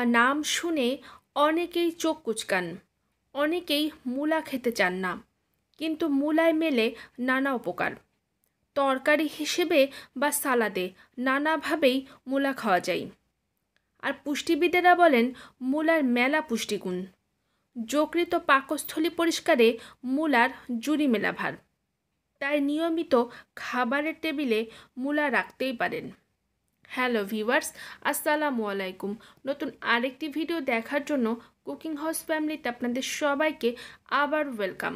নাম শুনে অনেকেই চোখ কুঁচকান, অনেকেই মূলা খেতে চান না, কিন্তু মূলায় মেলে নানা উপকার। তরকারি হিসেবে বা সালাদে নানাভাবেই মূলা খাওয়া যায়। আর পুষ্টিবিদেরা বলেন মূলার মেলা পুষ্টিগুণ। যকৃত পাকস্থলী পরিষ্কারে মূলার জুড়ি মেলা ভার। তাই নিয়মিত খাবারের টেবিলে মূলা রাখতেই পারেন। হ্যালো ভিউয়ার্স, আসসালামু আলাইকুম। নতুন আরেকটি ভিডিও দেখার জন্য কুকিং হাউস ফ্যামিলিতে আপনাদের সবাইকে আবার ওয়েলকাম।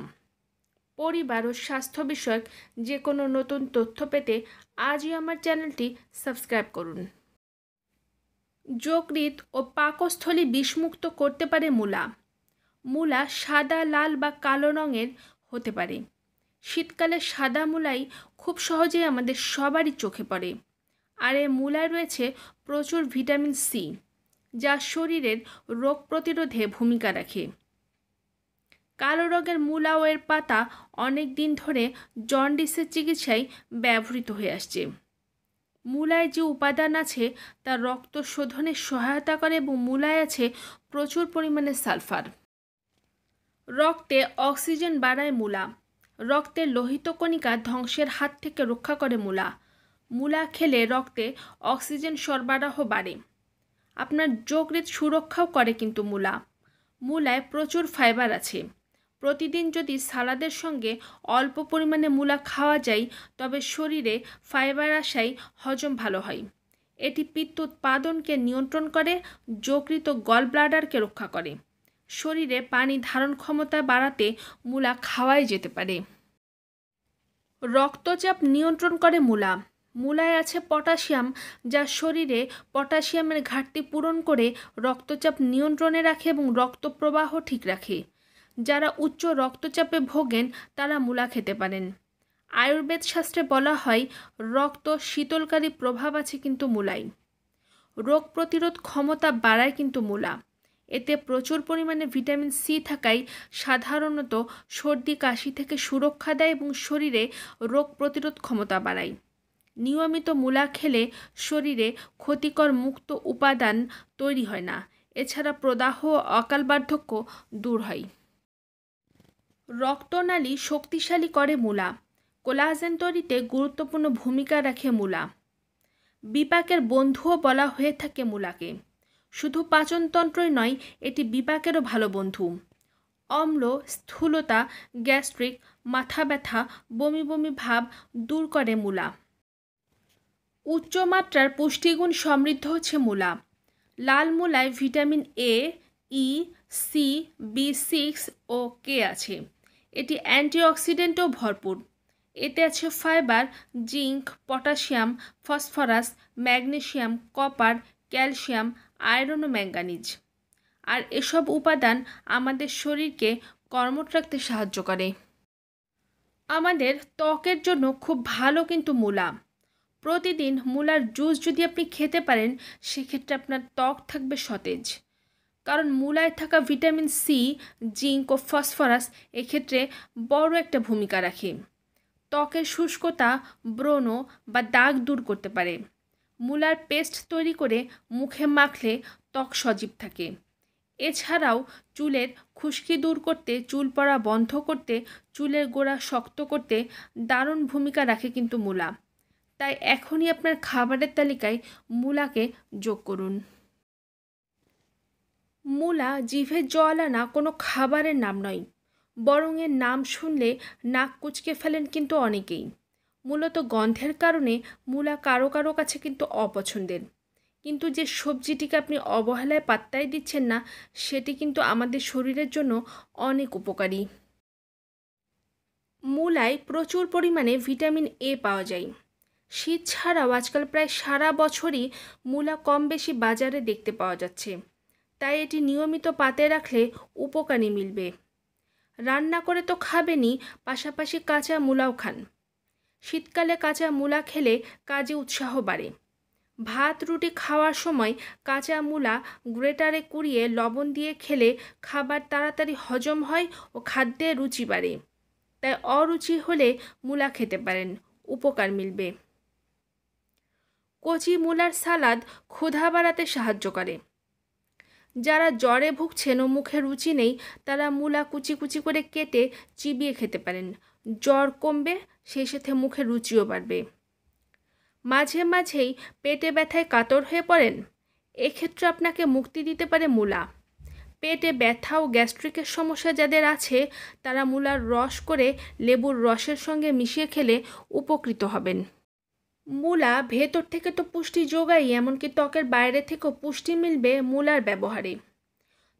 পরিবার ও স্বাস্থ্য বিষয়ক যে কোনো নতুন তথ্য পেতে আজই আমার চ্যানেলটি সাবস্ক্রাইব করুন। যকৃৎ ও পাকস্থলী বিষমুক্ত করতে পারে মূলা। মূলা সাদা, লাল বা কালো রঙের হতে পারে। শীতকালে সাদা মূলাই খুব সহজেই আমাদের সবারই চোখে পড়ে। আর এই মূলায় রয়েছে প্রচুর ভিটামিন সি, যা শরীরের রোগ প্রতিরোধে ভূমিকা রাখে। কালো রঙের মূলা ও এর পাতা অনেক দিন ধরে জন্ডিসের চিকিৎসায় ব্যবহৃত হয়ে আসছে। মূলায় যে উপাদান আছে তা রক্ত শোধনে সহায়তা করে এবং মূলায় আছে প্রচুর পরিমাণে সালফার। রক্তে অক্সিজেন বাড়ায় মূলা। রক্তের লোহিত কণিকা ধ্বংসের হাত থেকে রক্ষা করে মূলা। মূলা খেলে রক্তে অক্সিজেন সরবরাহ বাড়ে। আপনার যকৃৎ সুরক্ষাও করে কিন্তু মূলা। মূলায় প্রচুর ফাইবার আছে। প্রতিদিন যদি সালাদের সঙ্গে অল্প পরিমাণে মূলা খাওয়া যায় তবে শরীরে ফাইবার আসায় হজম ভালো হয়। এটি পিত্ত উৎপাদনকে নিয়ন্ত্রণ করে, যকৃৎ ও গল ব্লাডারকে রক্ষা করে। শরীরে পানি ধারণ ক্ষমতা বাড়াতে মূলা খাওয়াই যেতে পারে। রক্তচাপ নিয়ন্ত্রণ করে মূলা। মূলায় আছে পটাশিয়াম, যা শরীরে পটাশিয়ামের ঘাটতি পূরণ করে রক্তচাপ নিয়ন্ত্রণে রাখে এবং রক্ত প্রবাহ ঠিক রাখে। যারা উচ্চ রক্তচাপে ভোগেন তারা মূলা খেতে পারেন। আয়ুর্বেদ শাস্ত্রে বলা হয় রক্ত শীতলকারী প্রভাব আছে কিন্তু মূলায়। রোগ প্রতিরোধ ক্ষমতা বাড়ায় কিন্তু মূলা। এতে প্রচুর পরিমাণে ভিটামিন সি থাকায় সাধারণত সর্দি কাশি থেকে সুরক্ষা দেয় এবং শরীরে রোগ প্রতিরোধ ক্ষমতা বাড়ায়। নিয়মিত মূলা খেলে শরীরে ক্ষতিকর মুক্ত উপাদান তৈরি হয় না। এছাড়া প্রদাহ ও অকাল বার্ধক্য দূর হয়। রক্তনালী শক্তিশালী করে মূলা। কোলাজেন তৈরিতে গুরুত্বপূর্ণ ভূমিকা রাখে মূলা। বিপাকের বন্ধুও বলা হয়ে থাকে মূলাকে। শুধু পাচনতন্ত্রই নয়, এটি বিপাকেরও ভালো বন্ধু। অম্ল, স্থূলতা, গ্যাস্ট্রিক, মাথা ব্যথা, বমি বমি ভাব দূর করে মূলা। উচ্চমাত্রার পুষ্টিগুণ সমৃদ্ধ হচ্ছে মূলা। লাল Müller vitamin A, E, C, বি6 ও কে আছে। এটি অ্যান্টিঅক্সিডেন্টও ভরপুর। এতে আছে fibre, zinc, potassium, phosphorus, magnesium, copper, calcium, iron ও ম্যাঙ্গানিজ। আর এসব উপাদান আমাদের শরীরকে কর্মঠ রাখতে সাহায্য করে। আমাদের ত্বকের জন্য খুব ভালো কিন্তু মূলা। প্রতিদিন মূলার জুস যদি আপনি খেতে পারেন সেক্ষেত্রে আপনার ত্বক থাকবে সতেজ। কারণ মূলায় থাকা ভিটামিন সি, জিঙ্ক ও ফসফরাস এক্ষেত্রে বড় একটা ভূমিকা রাখে। ত্বকের শুষ্কতা, ব্রণ বা দাগ দূর করতে পারে। মূলার পেস্ট তৈরি করে মুখে মাখলে ত্বক সজীব থাকে। এছাড়াও চুলের খুশকি দূর করতে, চুল পড়া বন্ধ করতে, চুলের গোড়া শক্ত করতে দারুণ ভূমিকা রাখে কিন্তু মূলা। তাই এখনই আপনার খাবারের তালিকায় মূলাকে যোগ করুন। মূলা জিভে জল আনা কোনো খাবারের নাম নয়, বরং এর নাম শুনলে নাক কুঁচকে ফেলেন কিন্তু অনেকেই। মূলত গন্ধের কারণে মূলা কারো কারো কাছে কিন্তু অপছন্দের। কিন্তু যে সবজিটিকে আপনি অবহেলায় পাত্তাই দিচ্ছেন না সেটি কিন্তু আমাদের শরীরের জন্য অনেক উপকারী। মূলায় প্রচুর পরিমাণে ভিটামিন এ পাওয়া যায়। শীত ছাড়াও আজকাল প্রায় সারা বছরই মূলা কম বেশি বাজারে দেখতে পাওয়া যাচ্ছে। তাই এটি নিয়মিত পাতে রাখলে উপকারী মিলবে। রান্না করে তো খাবেনই, পাশাপাশি কাঁচা মূলাও খান। শীতকালে কাঁচা মূলা খেলে কাজে উৎসাহ বাড়ে। ভাত রুটি খাওয়ার সময় কাঁচা মূলা গ্রেটারে কুড়িয়ে লবণ দিয়ে খেলে খাবার তাড়াতাড়ি হজম হয় ও খাদ্যে রুচি বাড়ে। তাই অরুচি হলে মূলা খেতে পারেন, উপকার মিলবে। কচি মূলার সালাদ ক্ষুধা বাড়াতে সাহায্য করে। যারা জ্বরে ভুগছেন ও মুখে রুচি নেই তারা মূলা কুচি কুচি করে কেটে চিবিয়ে খেতে পারেন। জ্বর কমবে, সেই সাথে মুখে রুচিও বাড়বে। মাঝে মাঝেই পেটে ব্যথায় কাতর হয়ে পড়েন, এক্ষেত্রে আপনাকে মুক্তি দিতে পারে মূলা। পেটে ব্যথা ও গ্যাস্ট্রিকের সমস্যা যাদের আছে তারা মূলার রস করে লেবুর রসের সঙ্গে মিশিয়ে খেলে উপকৃত হবেন। মূলা ভেতর থেকে তো পুষ্টি যোগায়, এমনকি ত্বকের বাইরে থেকেও পুষ্টি মিলবে মূলার ব্যবহারে।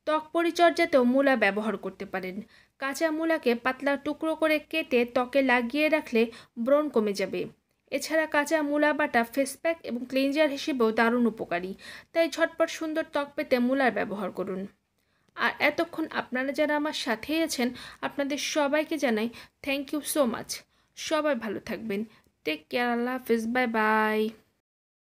ত্বক পরিচর্যাতেও মূলা ব্যবহার করতে পারেন। কাঁচা মূলাকে পাতলা টুকরো করে কেটে ত্বকে লাগিয়ে রাখলে ব্রণ কমে যাবে। এছাড়া কাঁচা মূলা বাটা ফেস প্যাক এবং ক্লিনজার হিসেবেও দারুণ উপকারী। তাই ঝটপট সুন্দর ত্বক পেতে মূলার ব্যবহার করুন। আর এতক্ষণ আপনারা যারা আমার সাথেই আছেন আপনাদের সবাইকে জানাই থ্যাংক ইউ সো মাচ। সবাই ভালো থাকবেন। Take care. আল্লাহ হাফিজ। Bye by.